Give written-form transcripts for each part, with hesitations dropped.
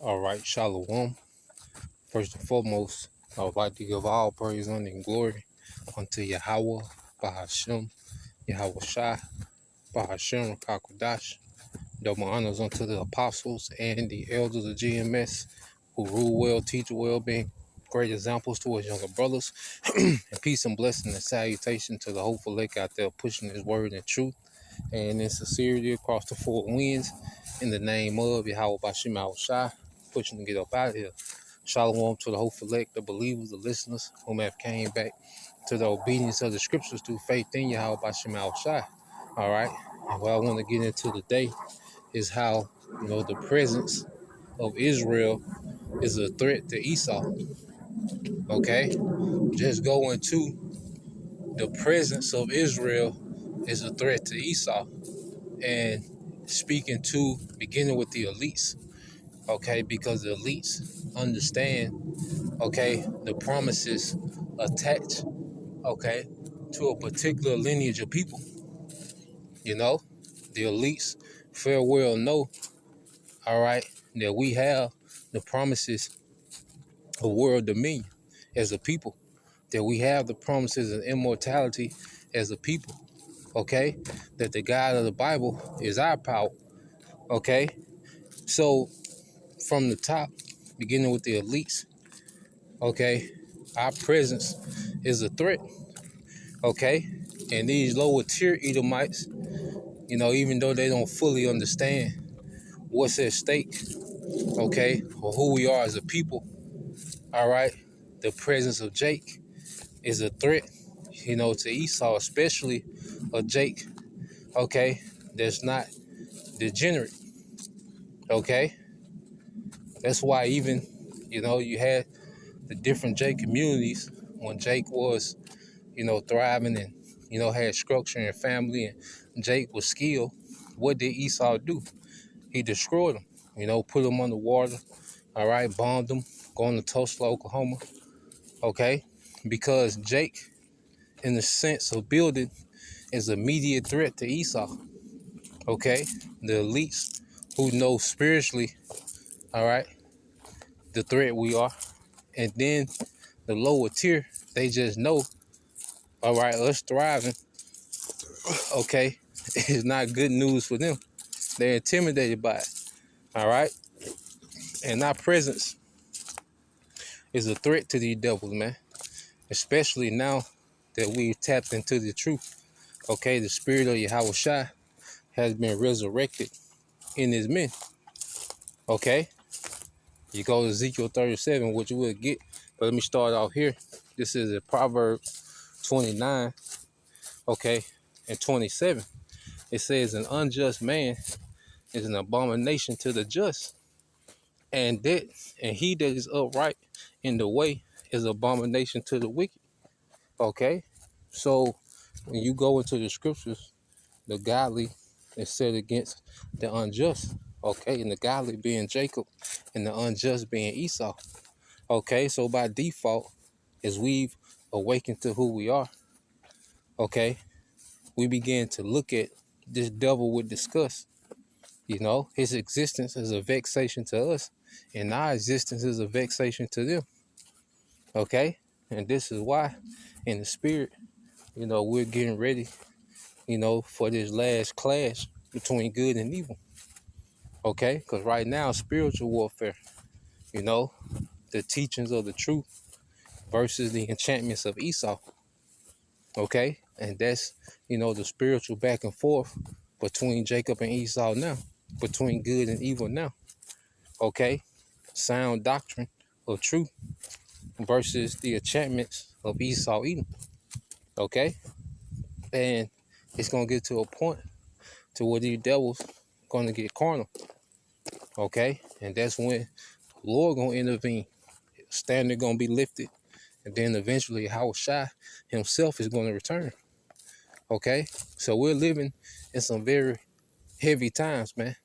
All right, Shalom. First and foremost, I would like to give all praise, honor, and glory unto Yahweh, Bahashem, Yahweh Shai, Bahashem, Rakakwadash. Double honors unto the apostles and the elders of GMS who rule well, teach well, being great examples to his younger brothers. And peace and blessing and salutation to the hopeful lake out there pushing his word and truth and in sincerity across the four winds in the name of Yahweh Bashim Al Shai, pushing to get up out of here. Shalom to the hopeful elect, the believers, the listeners, whom have came back to the obedience of the scriptures through faith in Yahweh Bashim Al Shai. All right. And what I want to get into today is how, the presence of Israel is a threat to Esau. Okay. Just going to the presence of Israel is a threat to Esau. And speaking to, beginning with the elites, okay, because the elites understand, okay, the promises attached, okay, to a particular lineage of people. The elites fair well know, all right, that we have the promises of world dominion as a people, that we have the promises of immortality as a people, okay, that the God of the Bible is our power, okay. So from the top, beginning with the elites, okay, our presence is a threat, okay? And these lower tier Edomites, even though they don't fully understand what's at stake, okay, or who we are as a people, all right, the presence of Jake is a threat, to Esau, especially a Jake, okay, that's not degenerate, okay? That's why even, you had the different Jake communities when Jake was, thriving and, had structure and family and Jake was skilled. What did Esau do? He destroyed them, put them underwater, all right, bombed them, going to Tulsa, Oklahoma, okay? Because Jake, in the sense of building, is an immediate threat to Esau, okay? The elites who know spiritually, all right, the threat we are. And then the lower tier, they just know, all right, us thriving, okay, is not good news for them. They're intimidated by it, all right? And our presence is a threat to these devils, man. Especially now that we've tapped into the truth, okay? The spirit of Yahweh Shai has been resurrected in his men, okay? You go to Ezekiel 37, which you will get. But let me start off here. This is a Proverbs 29, okay, and 27. It says, an unjust man is an abomination to the just, and he that is upright in the way is abomination to the wicked. Okay? So when you go into the scriptures, the godly is set against the unjust. Okay, and the godly being Jacob and the unjust being Esau. Okay, so by default, as we've awakened to who we are, okay, we begin to look at this devil with disgust. His existence is a vexation to us, and our existence is a vexation to them. Okay? And this is why, in the spirit, we're getting ready, for this last clash between good and evil. Okay? Because right now, spiritual warfare, the teachings of the truth versus the enchantments of Esau. Okay? And that's, the spiritual back and forth between Jacob and Esau now, between good and evil now. Okay? Sound doctrine of truth versus the enchantments of Esau Edom. Okay? And it's going to get to a point to where these devils going to get carnal. Okay? And that's when the Lord going to intervene. Standard going to be lifted. And then eventually Yahweh Shai himself is going to return. Okay? So we're living in some very heavy times, man.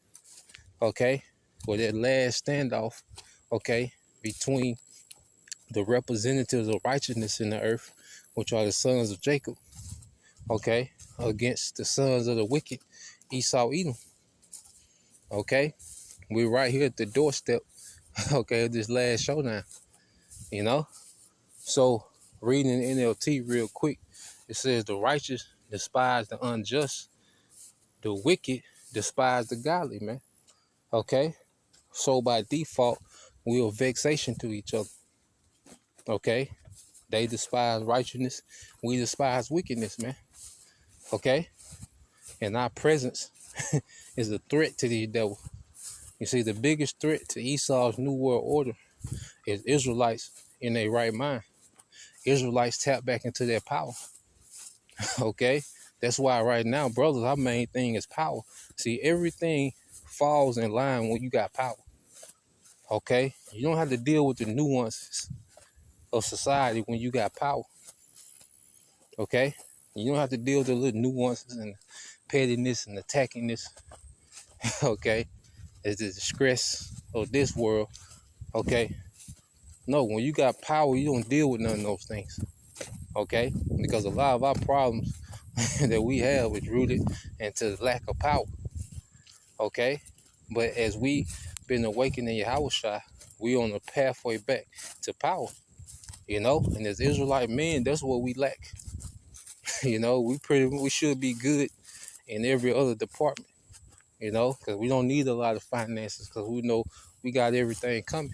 Okay? For that last standoff, okay, between the representatives of righteousness in the earth, which are the sons of Jacob, okay, against the sons of the wicked, Esau Edom. Okay? We're right here at the doorstep Okay, this last showdown, you know? So reading the NLT real quick, it says the righteous despise the unjust, the wicked despise the godly, man. Okay? So by default, we're a vexation to each other. Okay? They despise righteousness, we despise wickedness, man. Okay? And our presence is a threat to these devils. You see, the biggest threat to Esau's New World Order is Israelites in their right mind. Israelites tap back into their power. Okay? That's why right now, brothers, our main thing is power. See, everything falls in line when you got power. Okay? You don't have to deal with the nuances of society when you got power. Okay? You don't have to deal with the little nuances and pettiness and attackingness. Okay? It's the stress of this world. Okay? No, when you got power, you don't deal with none of those things. Okay? Because a lot of our problems that we have is rooted into lack of power. Okay? But as we been awakened in Yahushua, we on the pathway back to power. You know? And as Israelite men, that's what we lack. You know, we should be good in every other department. You know, because we don't need a lot of finances because we know we got everything coming.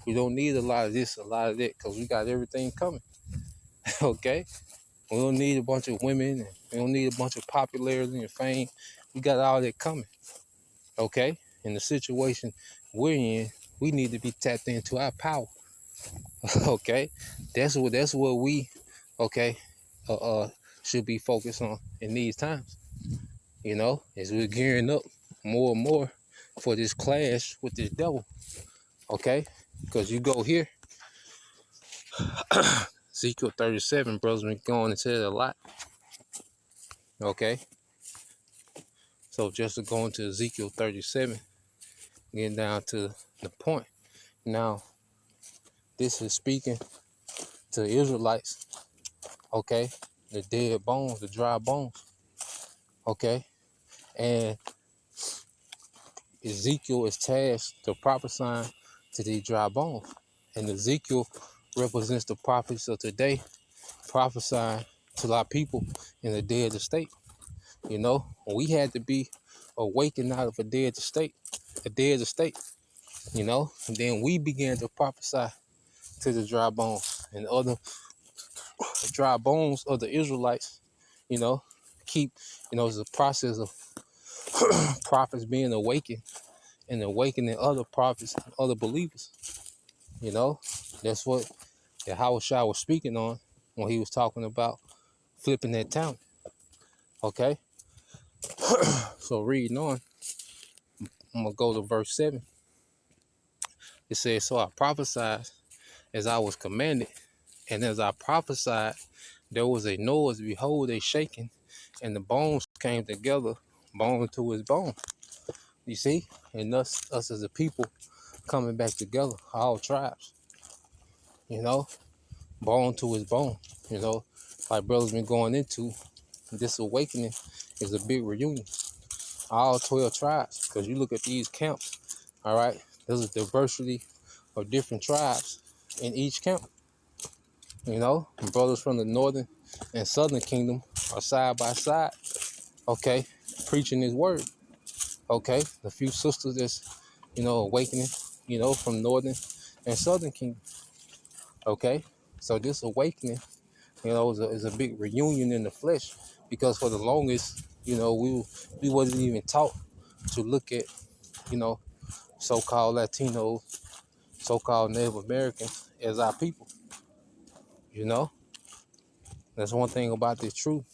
We don't need a lot of this, a lot of that because we got everything coming. Okay? We don't need a bunch of women. And we don't need a bunch of popularity and fame. We got all that coming. Okay? In the situation we're in, we need to be tapped into our power. Okay? That's what we, okay, should be focused on in these times. You know, as we're gearing up more and more for this clash with this devil. Okay? Because you go here, Ezekiel 37, brothers been going into it a lot. Okay? So just to go into Ezekiel 37, getting down to the point. Now, this is speaking to the Israelites, okay? The dead bones, the dry bones, okay? And Ezekiel is tasked to prophesy to these dry bones. And Ezekiel represents the prophets of today, prophesying to our people in a dead state. You know, we had to be awakened out of a dead state, you know, and then we began to prophesy to the dry bones and other dry bones of the Israelites, you know, it's a process of prophets being awakened and awakening other prophets and other believers, you know. That's what Yahushua was speaking on when he was talking about flipping that talent, okay? So reading on, I'm going to go to verse 7. It says, so I prophesied as I was commanded, and as I prophesied, there was a noise, behold, a shaking, and the bones came together, bone to his bone. You see? And us as a people coming back together, all tribes, you know, bone to his bone, you know, like brothers been going into, this awakening is a big reunion. All 12 tribes, because you look at these camps, all right, there's a diversity of different tribes in each camp, you know, and brothers from the northern and southern kingdom are side by side, okay, preaching his word, okay, the few sisters that's, you know, awakening, you know, from northern and southern kingdom, okay, so this awakening, you know, is a big reunion in the flesh, because for the longest, you know, we wasn't even taught to look at, you know, so-called Latinos, so-called Native Americans as our people, you know. That's one thing about this truth,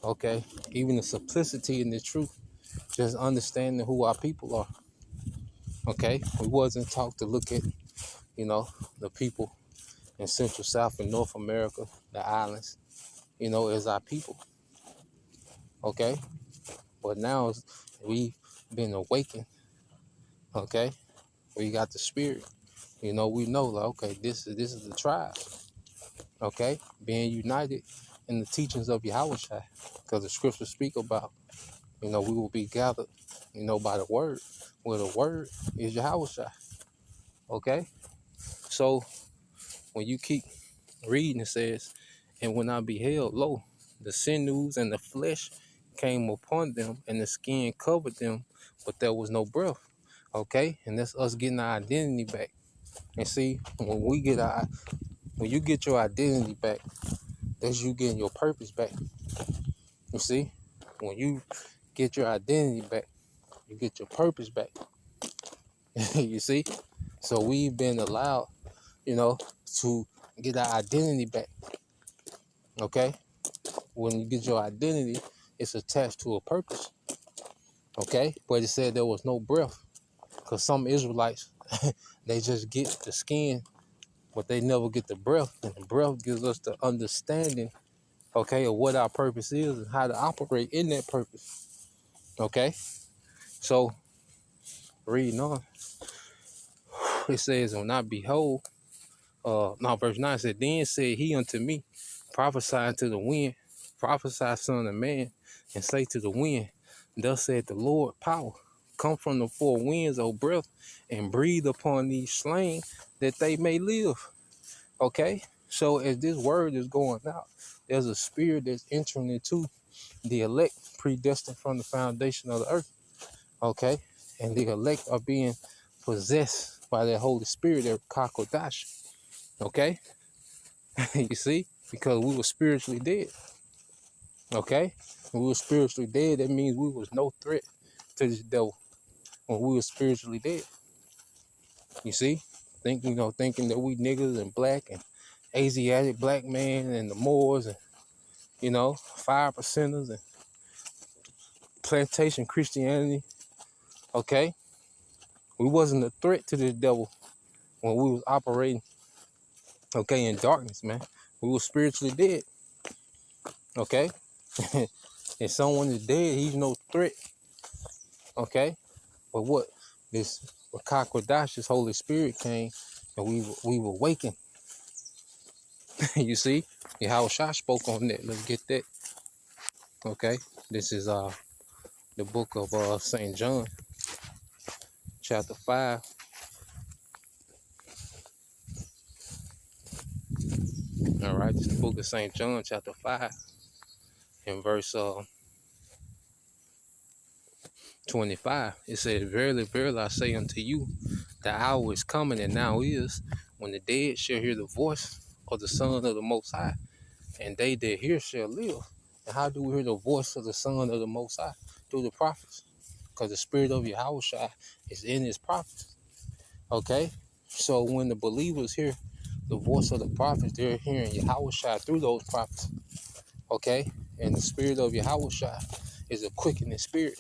okay? Even the simplicity in the truth, just understanding who our people are, okay? We wasn't taught to look at, you know, the people in Central, South, and North America, the islands, you know, as our people, okay? But now we've been awakened, okay? We got the spirit, you know, we know, like, okay, this is the tribe, okay? Being united in the teachings of Yahushua, because the scriptures speak about, you know, we will be gathered, you know, by the word, where the word is Yahushua, Okay? So when you keep reading, it says, and when I beheld, lo, the sinews and the flesh came upon them, and the skin covered them, but there was no breath. Okay? And that's us getting our identity back. And see, when you get your identity back, that's you getting your purpose back. You see? When you get your identity back, you get your purpose back. You see? So we've been allowed, to get our identity back. Okay? When you get your identity, it's attached to a purpose. Okay? But it said there was no breath. Because some Israelites, they just get the skin, but they never get the breath. And the breath gives us the understanding, okay, of what our purpose is and how to operate in that purpose. Okay? So, reading on, it says, when I behold, verse 9 said, then said he unto me, prophesy unto the wind, prophesy, son of man, and say to the wind, thus said the Lord power, come from the four winds, O breath, and breathe upon these slain that they may live. Okay? So as this word is going out, there's a spirit that's entering into the elect predestined from the foundation of the earth. Okay? And the elect are being possessed by that Holy Spirit, their kakodash. Okay? You see? Because we were spiritually dead. Okay? When we were spiritually dead, that means we was no threat to this devil when we were spiritually dead. You see? Thinking that we niggas and black and Asiatic black man and the Moors and 5%ers and plantation Christianity. Okay? We wasn't a threat to this devil when we was operating, okay, in darkness, man. We were spiritually dead. Okay? If someone is dead, he's no threat. Okay? But what? This Rakakwadash, this Holy Spirit came and we were wakened. You see? Yahushua spoke on that. Let's get that. Okay? This is the book of St. John, chapter 5. All right, this is the book of St. John, chapter 5, and verse 25. It says, verily, verily, I say unto you, the hour is coming, and now is, when the dead shall hear the voice of the Son of the Most High, and they that hear shall live. And how do we hear the voice of the Son of the Most High? Through the prophets. Because the spirit of Yahushua is in his prophets. Okay? So when the believers hear the voice of the prophets, they're hearing Yahushua through those prophets. Okay? And the spirit of Yahushua is a quickening spirit.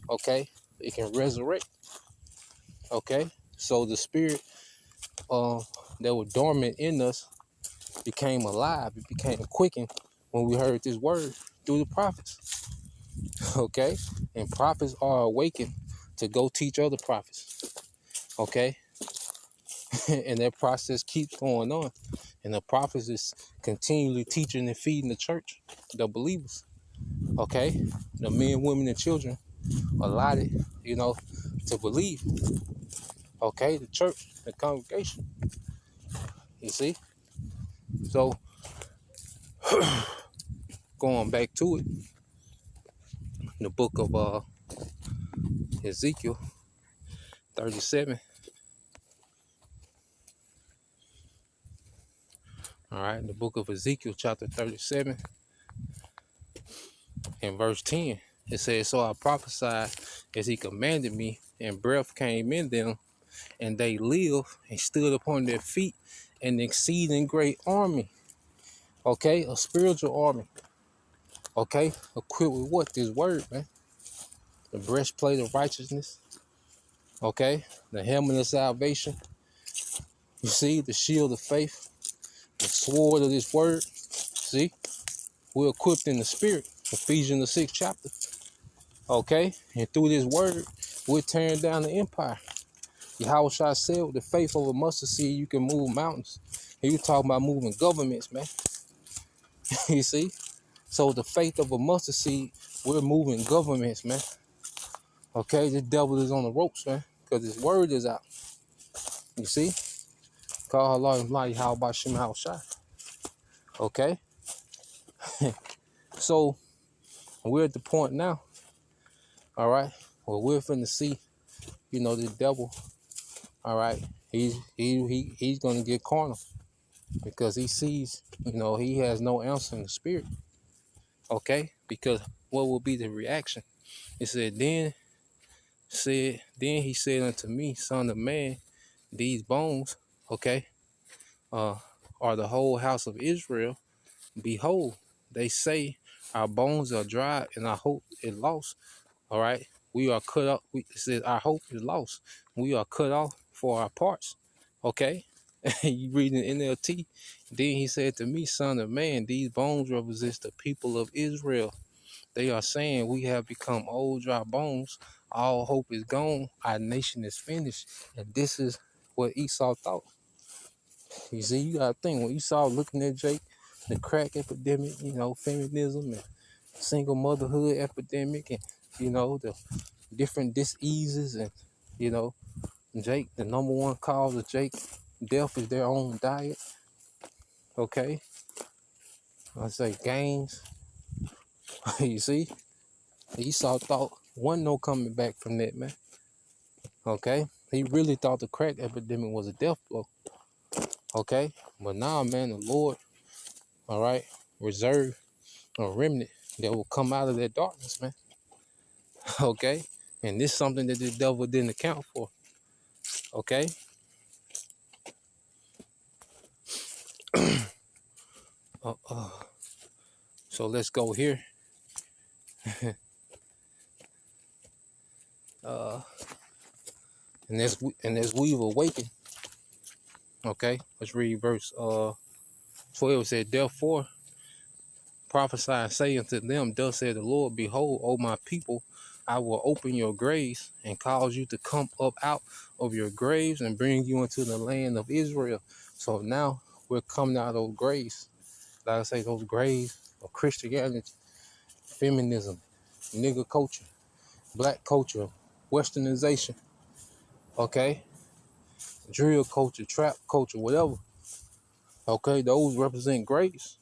Okay? It can resurrect. Okay? So the spirit that was dormant in us became alive. It became quickened when we heard this word through the prophets. Okay? And prophets are awakened to go teach other prophets. Okay? And that process keeps going on. And the prophets is continually teaching and feeding the church, the believers. Okay? The men, women, and children allotted, to believe. Okay? The church, the congregation. You see? So, going back to it, the book of Ezekiel 37. All right, the book of Ezekiel, chapter 37, and verse 10. It says, so I prophesied as he commanded me, and breath came in them, and they lived and stood upon their feet, an exceeding great army. Okay, a spiritual army. Okay, equipped with what? This word, man. The breastplate of righteousness. Okay, the helmet of salvation. You see, the shield of faith, the sword of this word. See, we're equipped in the spirit. Ephesians the 6th chapter. Okay, and through this word, we're tearing down the empire. Yahushua said, with the faith of a mustard seed, you can move mountains. And you talking about moving governments, man. You see? So the faith of a mustard seed, we're moving governments, man. Okay, the devil is on the ropes, man, because his word is out. You see? Call Allah how about Shem Shai. Okay? So we're at the point now, all right, where we're finna see, the devil, all right, he's gonna get carnal because he sees, he has no answer in the spirit. Okay? Because what will be the reaction? It then he said unto me, Son of man, these bones, okay, uh, are the whole house of Israel. Behold, they say our bones are dry and our hope is lost. All right. We are cut off. It says our hope is lost. We are cut off for our parts. Okay. You reading NLT. Then he said to me, Son of man, these bones represent the people of Israel. They are saying we have become old dry bones. All hope is gone. Our nation is finished. And this is what Esau thought. You see, you gotta think when Esau looking at Jake, the crack epidemic, feminism and single motherhood epidemic, and the different diseases, and Jake, the number one cause of Jake death is their own diet. Okay, I say gains. You see, Esau thought wasn't no coming back from that, man. Okay, he really thought the crack epidemic was a death blow. Okay, but now, man, the Lord, all right, reserve a remnant that will come out of that darkness, man. Okay, and this is something that the devil didn't account for. Okay, uh, uh, so let's go here. uh, and as we've awakened, okay, let's read verse 12. It said, therefore prophesy and say unto them, thus said the Lord, behold, O my people, I will open your graves and cause you to come up out of your graves and bring you into the land of Israel. So now we're coming out of those graves. Like I say, those graves of Christianity, feminism, nigger culture, black culture, westernization, okay, drill culture, trap culture, whatever. Okay, those represent graves.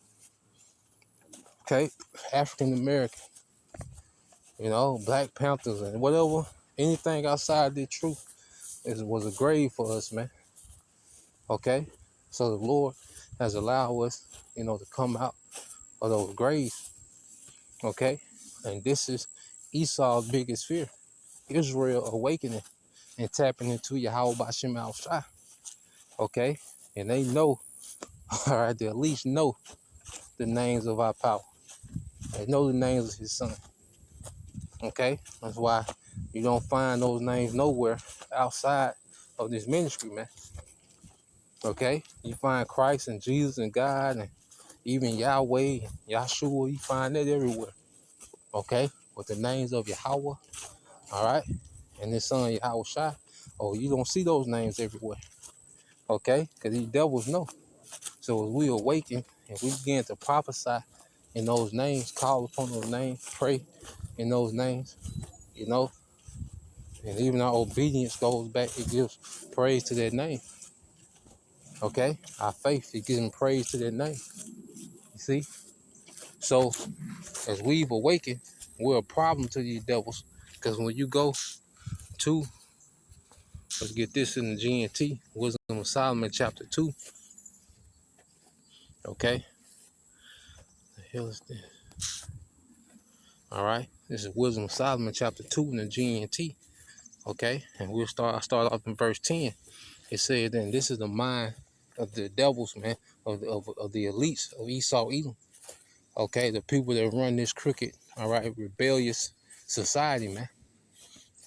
Okay, African American, Black Panthers and whatever, anything outside the truth was a grave for us, man. Okay, so the Lord has allowed us, to come out of those graves. Okay, and this is Esau's biggest fear: Israel awakening and tapping into Yahweh Bashim Al Shai. Okay, and they know, all right, they at least know the names of our power. They know the names of His Son. Okay, that's why you don't find those names nowhere outside of this ministry, man. Okay, you find Christ and Jesus and God and even Yahweh, Yahshua, you find that everywhere. Okay, with the names of Yahweh, all right, and His Son Yahweh Shai. Oh, you don't see those names everywhere. Okay, because these devils know. So as we awaken and we begin to prophesy in those names, call upon those names, pray in those names, and even our obedience goes back, it gives praise to that name. Okay? Our faith, it gives praise to that name. You see? So as we've awakened, we're a problem to these devils. Because when you go to, let's get this in the GNT, Wisdom of Solomon chapter 2. Okay? The hell is this? All right. This is Wisdom of Solomon chapter 2 in the GNT. Okay? And I start off in verse 10. It said, then this is the mind of the devils, man, of the elites of Esau Edom. Okay, the people that run this crooked, all right, rebellious society, man.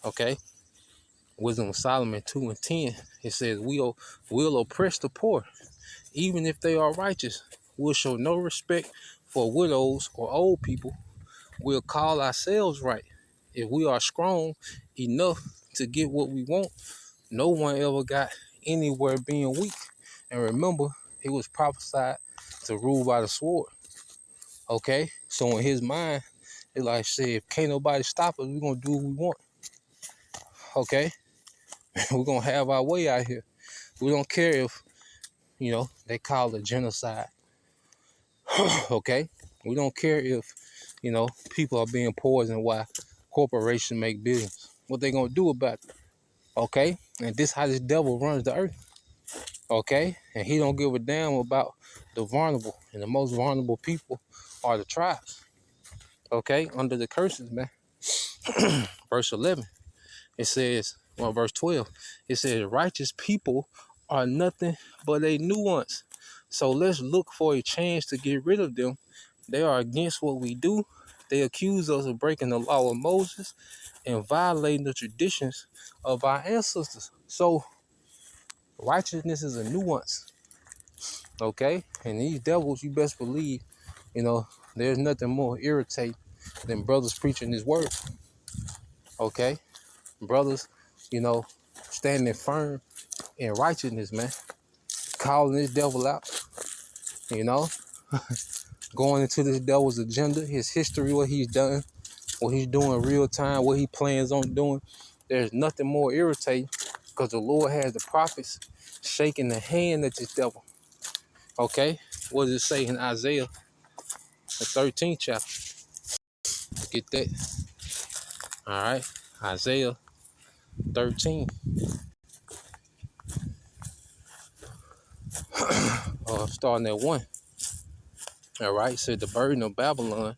Okay, Wisdom of Solomon 2 and 10. It says, we'll oppress the poor, even if they are righteous. We'll show no respect for widows or old people. We'll call ourselves right. If we are strong enough to get what we want, no one ever got anywhere being weak. And remember, he was prophesied to rule by the sword. Okay, so in his mind, it's like, said, if can't nobody stop us, we're gonna do what we want. Okay, we're gonna have our way out here. We don't care if, they call it genocide. Okay? We don't care if, people are being poisoned while corporations make billions. What they gonna do about it? Okay? And this how this devil runs the earth. Okay? And he don't give a damn about the vulnerable. And the most vulnerable people are the tribes. Okay? Under the curses, man. Verse 11. It says, verse 12, it says, righteous people are nothing but a nuance. So let's look for a chance to get rid of them. They are against what we do. They accuse us of breaking the law of Moses and violating the traditions of our ancestors. So righteousness is a nuance, okay? And these devils, you best believe, there's nothing more irritating than brothers preaching this word, okay? Brothers, standing firm in righteousness, man. Calling this devil out, you know, going into this devil's agenda, his history, what he's done, what he's doing real time, what he plans on doing. There's nothing more irritating because the Lord has the prophets shaking the hand at this devil. Okay? What does it say in Isaiah, the 13th chapter? Get that? All right. Isaiah 13. Starting at 1. All right. So the burden of Babylon,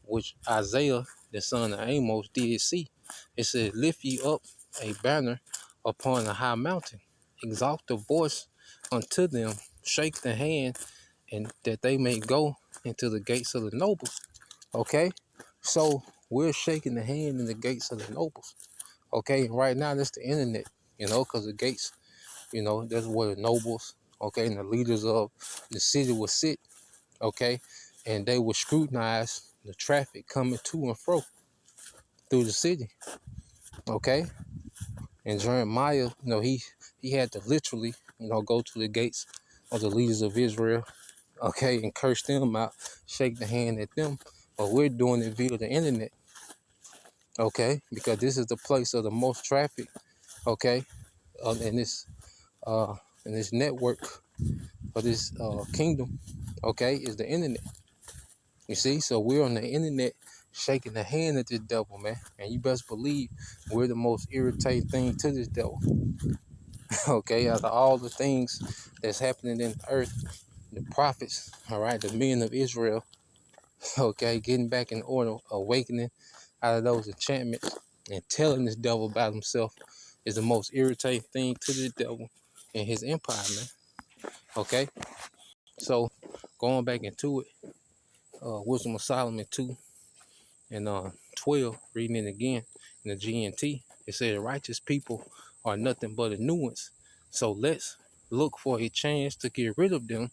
which Isaiah, the son of Amos, did see. It said, lift ye up a banner upon a high mountain. Exalt the voice unto them. Shake the hand, and that they may go into the gates of the nobles. Okay? So we're shaking the hand in the gates of the nobles. Okay? And right now, that's the internet, because the gates, that's where the nobles, okay, and the leaders of the city will sit, okay? And they will scrutinize the traffic coming to and fro through the city, okay? And Jeremiah, he had to literally, go to the gates of the leaders of Israel, okay, and curse them out, shake the hand at them. But we're doing it via the internet, okay? Because this is the place of the most traffic, okay, in this network of this kingdom, okay, is the internet. You see, so we're on the internet shaking the hand at this devil, man. And you best believe we're the most irritating thing to this devil. Okay, out of all the things that's happening in the earth, the prophets, all right, the men of Israel, okay, getting back in order, awakening out of those enchantments and telling this devil about himself is the most irritating thing to the devil and his empire, man. Okay, so going back into it, Wisdom of Solomon 2 and 12, reading it again in the GNT, it said, righteous people are nothing but a nuisance. So let's look for a chance to get rid of them.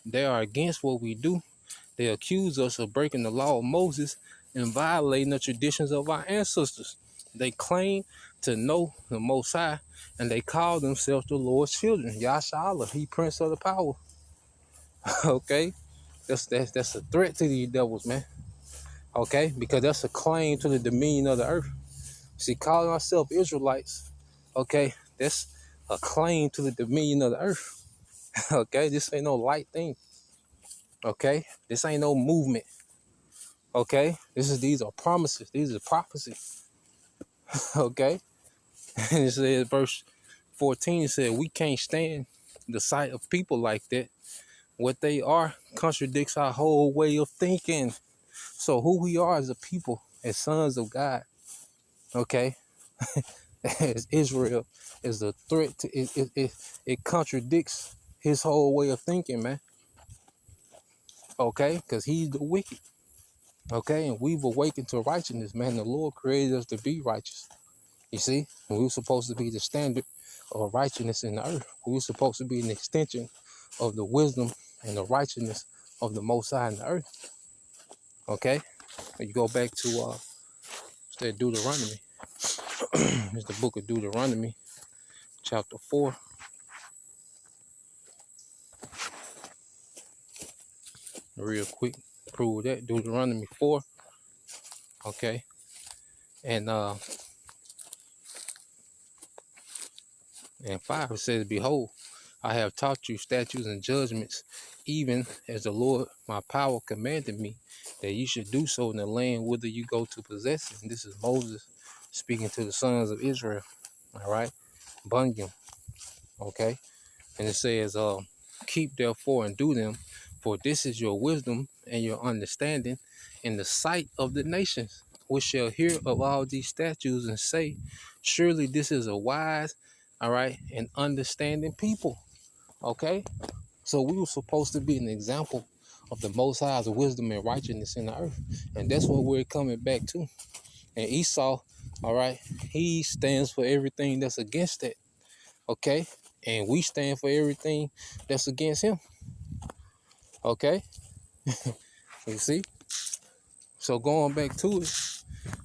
They are against what we do. They accuse us of breaking the law of Moses and violating the traditions of our ancestors. They claim to know the Most High, and they call themselves the Lord's children. Yasha, He Prince of the Power. Okay? That's a threat to these devils, man. Okay? Because that's a claim to the dominion of the earth. See, calling ourselves Israelites, okay, that's a claim to the dominion of the earth. Okay? This ain't no light thing. Okay? This ain't no movement. Okay? These are promises. These are prophecies. Okay? And it says, verse 14, it said, we can't stand the sight of people like that. What they are contradicts our whole way of thinking. So who we are as a people, as sons of God, okay, as Israel, is a threat to it contradicts his whole way of thinking, man. Okay, because he's the wicked. Okay, and we've awakened to righteousness, man. The Lord created us to be righteous. You see, and we were supposed to be the standard of righteousness in the earth. We were supposed to be an extension of the wisdom and the righteousness of the Most High in the earth. Okay, and you go back to Deuteronomy. It's the book of Deuteronomy, chapter 4. Real quick, prove that. Deuteronomy 4. Okay, and 5 it says, behold, I have taught you statutes and judgments, even as the Lord my power commanded me, that you should do so in the land whither you go to possess it. And this is Moses speaking to the sons of Israel. All right, Bunyan. Okay, and it says, keep therefore and do them, for this is your wisdom and your understanding in the sight of the nations, which shall hear of all these statutes and say, surely this is a wise, all right, and understanding people. Okay, so we were supposed to be an example of the Most High's wisdom and righteousness in the earth, and that's what we're coming back to. And Esau, all right, he stands for everything that's against that. Okay, and we stand for everything that's against him. Okay, you see. So going back to it,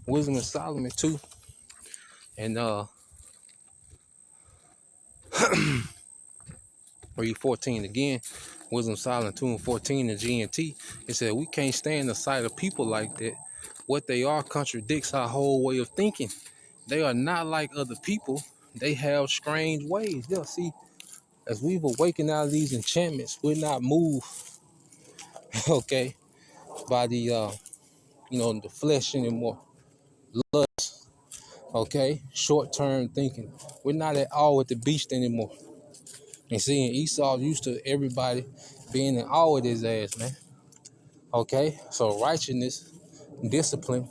Wisdom of Solomon 2 and read 14 again. Wisdom of Solomon 2 and 14 in GNT. It said we can't stand the sight of people like that. What they are contradicts our whole way of thinking. They are not like other people. They have strange ways. Yeah, see, as we've awakened out of these enchantments, we're not moved, okay, by the the flesh anymore. Lust, okay, short-term thinking. We're not at all with the beast anymore. And seeing Esau used to everybody being in awe with his ass, man. Okay, so righteousness, discipline,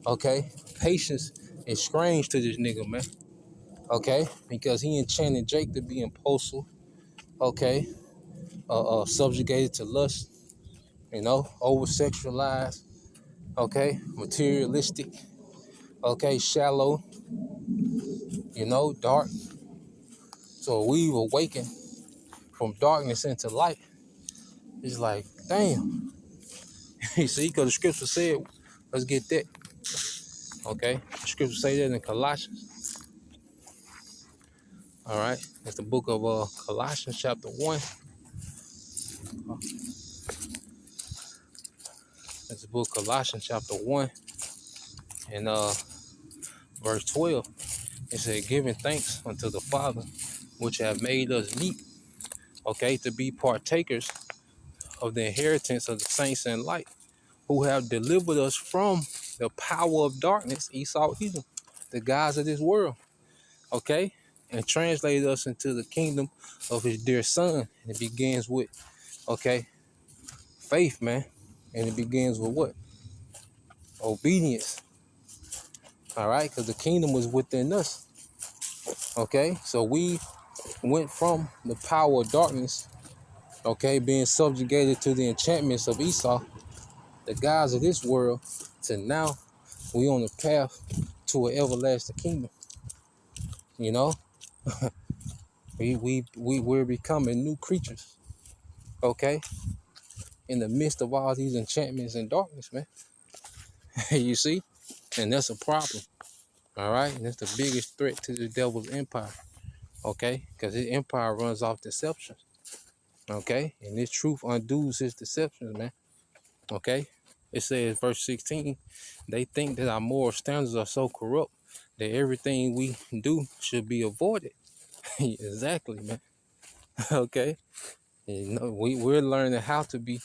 okay, patience is strange to this nigga, man. Okay, because he enchanted Jake to be impulsive, okay, subjugated to lust, over sexualized, okay, materialistic, okay, shallow, dark. So we've awakened from darkness into light. It's like, damn. You see, because the scripture said, let's get that. Okay, the scripture say that in Colossians. All right, it's the book of Colossians chapter 1. It's the book of Colossians chapter 1 and verse 12. It said, giving thanks unto the Father, which have made us meet, okay, to be partakers of the inheritance of the saints in light, who have delivered us from the power of darkness, Esau, Edom, the gods of this world, okay, and translated us into the kingdom of his dear son. And it begins with, okay, faith, man. And it begins with what? Obedience. All right, because the kingdom was within us. Okay, so we went from the power of darkness, okay, being subjugated to the enchantments of Esau, the gods of this world, to now we on the path to an everlasting kingdom. You know, we're becoming new creatures, okay, in the midst of all these enchantments and darkness, man. You see, and that's a problem. All right, and that's the biggest threat to the devil's empire, okay, because his empire runs off deception, okay, and this truth undoes his deceptions, man. Okay, it says verse 16, they think that our moral standards are so corrupt that everything we do should be avoided. Exactly, man. Okay, we're learning how to be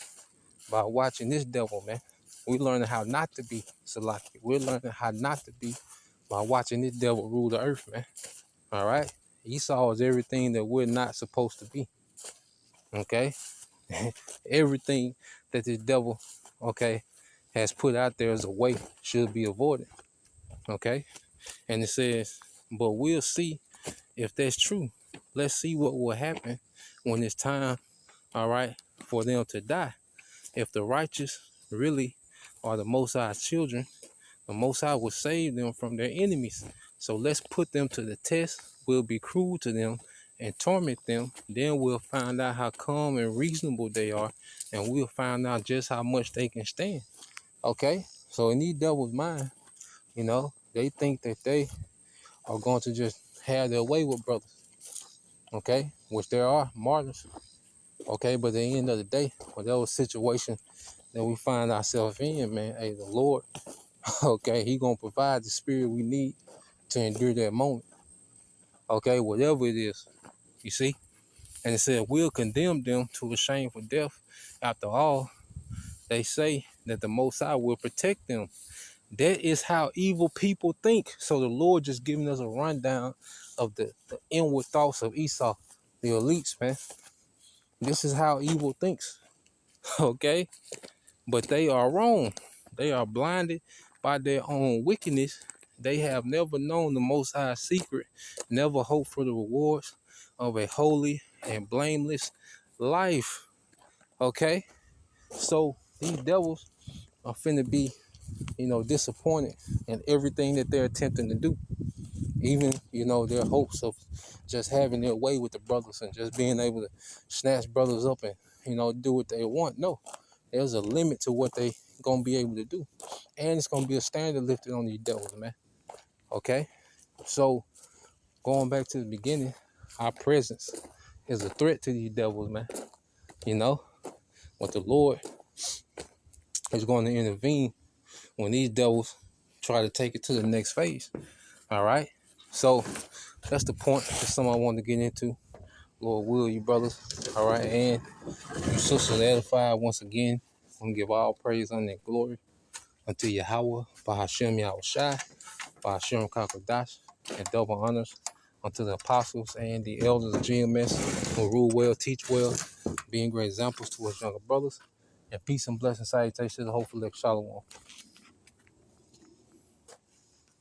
by watching this devil, man. We're learning how not to be Salaki. We're learning how not to be by watching this devil rule the earth, man. All right, Esau is everything that we're not supposed to be. Okay, everything that this devil, okay, has put out there as a way should be avoided. Okay, and it says, but we'll see if that's true. Let's see what will happen when it's time, all right, for them to die. If the righteous really are the Most High's children, the Most High will save them from their enemies. So let's put them to the test. We'll be cruel to them and torment them. Then we'll find out how calm and reasonable they are, and we'll find out just how much they can stand. Okay? So in these devils' mind, they think that they are going to just have their way with brothers. Okay? Which there are martyrs. Okay? But at the end of the day, whatever situation that we find ourselves in, man, hey, the Lord, okay, he gonna provide the spirit we need to endure that moment. Okay, whatever it is, you see. And it said, we'll condemn them to a shameful death. After all, they say that the Most High will protect them. That is how evil people think. So the Lord just giving us a rundown of the inward thoughts of Esau, the elites, man. This is how evil thinks, okay? But they are wrong. They are blinded by their own wickedness. They have never known the Most High's secret, never hoped for the rewards of a holy and blameless life, okay? So these devils are finna be, disappointed in everything that they're attempting to do. Even, their hopes of just having their way with the brothers and just being able to snatch brothers up and, do what they want. No, there's a limit to what they gonna be able to do. And it's gonna be a standard lifted on these devils, man. Okay? So going back to the beginning, our presence is a threat to these devils, man. But the Lord is going to intervene when these devils try to take it to the next phase. All right? So that's the point. That's something I wanted to get into. Lord will, you brothers. All right, and you sisters edified once again. I'm gonna give all praise, honor, and glory unto Yahweh, Bahashem Yahushai, Bahashem Kakadash, and double honors unto the apostles and the elders of GMS who rule well, teach well, being great examples to us younger brothers. And peace and blessing salutations to the hopeful elect Shalom.